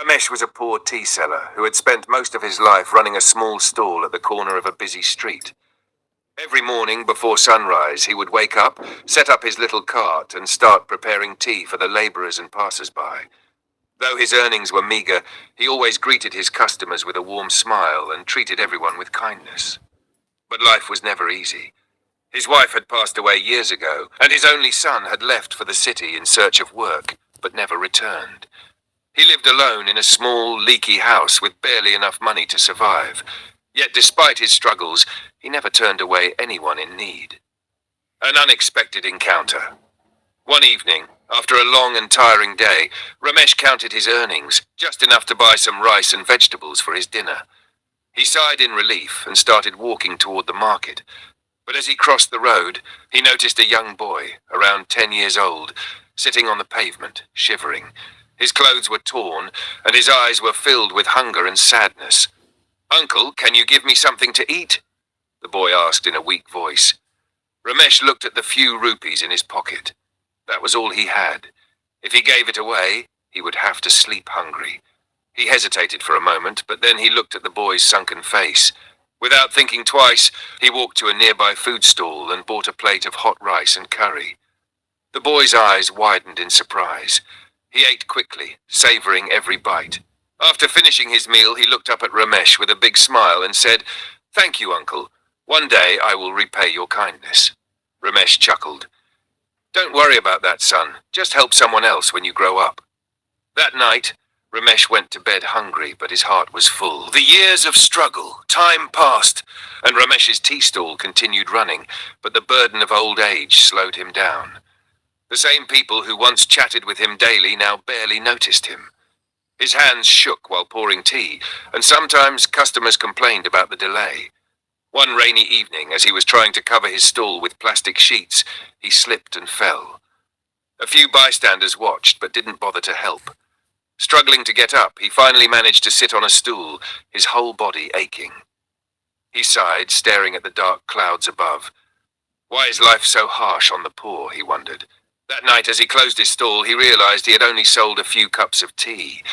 Ramesh was a poor tea seller who had spent most of his life running a small stall at the corner of a busy street. Every morning before sunrise, he would wake up, set up his little cart, and start preparing tea for the labourers and passers-by. Though his earnings were meagre, he always greeted his customers with a warm smile and treated everyone with kindness. But life was never easy. His wife had passed away years ago, and his only son had left for the city in search of work, but never returned. He lived alone in a small, leaky house with barely enough money to survive. Yet despite his struggles, he never turned away anyone in need. An unexpected encounter. One evening, after a long and tiring day, Ramesh counted his earnings, just enough to buy some rice and vegetables for his dinner. He sighed in relief and started walking toward the market. But as he crossed the road, he noticed a young boy, around 10 years old, sitting on the pavement, shivering. His clothes were torn, and his eyes were filled with hunger and sadness. "Uncle, can you give me something to eat?" the boy asked in a weak voice. Ramesh looked at the few rupees in his pocket. That was all he had. If he gave it away, he would have to sleep hungry. He hesitated for a moment, but then he looked at the boy's sunken face. Without thinking twice, he walked to a nearby food stall and bought a plate of hot rice and curry. The boy's eyes widened in surprise. He ate quickly, savoring every bite. After finishing his meal, he looked up at Ramesh with a big smile and said, "Thank you, uncle. One day I will repay your kindness." Ramesh chuckled. "Don't worry about that, son. Just help someone else when you grow up." That night, Ramesh went to bed hungry, but his heart was full. The years of struggle, time passed, and Ramesh's tea stall continued running, but the burden of old age slowed him down. The same people who once chatted with him daily now barely noticed him. His hands shook while pouring tea, and sometimes customers complained about the delay. One rainy evening, as he was trying to cover his stall with plastic sheets, he slipped and fell. A few bystanders watched, but didn't bother to help. Struggling to get up, he finally managed to sit on a stool, his whole body aching. He sighed, staring at the dark clouds above. Why is life so harsh on the poor, he wondered. That night, as he closed his stall, he realized he had only sold a few cups of tea.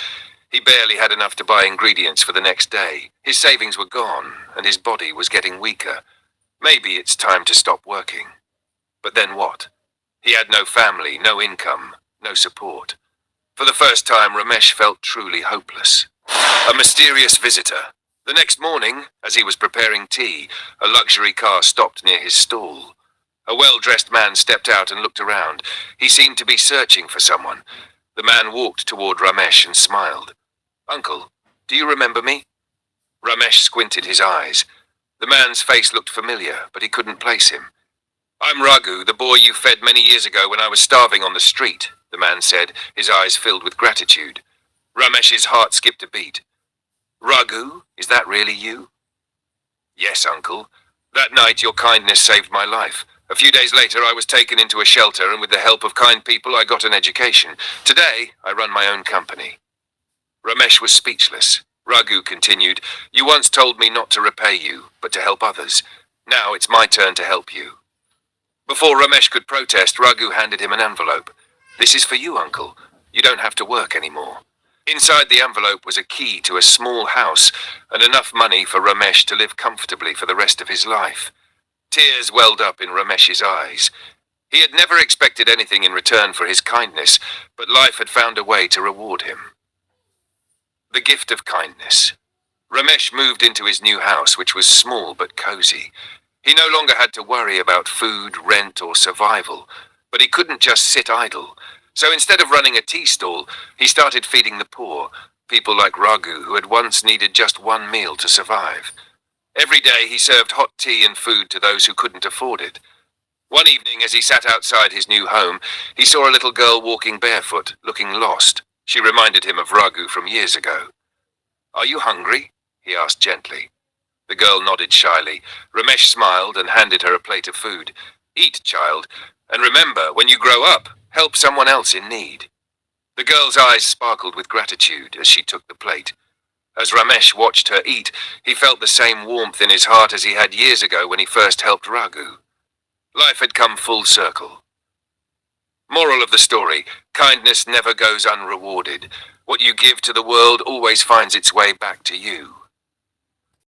He barely had enough to buy ingredients for the next day. His savings were gone, and his body was getting weaker. Maybe it's time to stop working. But then what? He had no family, no income, no support. For the first time, Ramesh felt truly hopeless. A mysterious visitor. The next morning, as he was preparing tea, a luxury car stopped near his stall. A well-dressed man stepped out and looked around. He seemed to be searching for someone. The man walked toward Ramesh and smiled. "Uncle, do you remember me?" Ramesh squinted his eyes. The man's face looked familiar, but he couldn't place him. "I'm Raghu, the boy you fed many years ago when I was starving on the street," the man said, his eyes filled with gratitude. Ramesh's heart skipped a beat. "Raghu, is that really you?" "Yes, uncle. That night your kindness saved my life. A few days later I was taken into a shelter, and with the help of kind people I got an education. Today I run my own company." Ramesh was speechless. Raghu continued, "You once told me not to repay you, but to help others. Now it's my turn to help you." Before Ramesh could protest, Raghu handed him an envelope. "This is for you, uncle. You don't have to work anymore." Inside the envelope was a key to a small house and enough money for Ramesh to live comfortably for the rest of his life. Tears welled up in Ramesh's eyes. He had never expected anything in return for his kindness, but life had found a way to reward him. The gift of kindness. Ramesh moved into his new house, which was small but cozy. He no longer had to worry about food, rent, or survival, but he couldn't just sit idle. So instead of running a tea stall, he started feeding the poor, people like Raghu who had once needed just one meal to survive. Every day he served hot tea and food to those who couldn't afford it. One evening, as he sat outside his new home, he saw a little girl walking barefoot, looking lost. She reminded him of Raghu from years ago. "Are you hungry?" he asked gently. The girl nodded shyly. Ramesh smiled and handed her a plate of food. "Eat, child, and remember, when you grow up, help someone else in need." The girl's eyes sparkled with gratitude as she took the plate. As Ramesh watched her eat, he felt the same warmth in his heart as he had years ago when he first helped Raghu. Life had come full circle. Moral of the story: kindness never goes unrewarded. What you give to the world always finds its way back to you.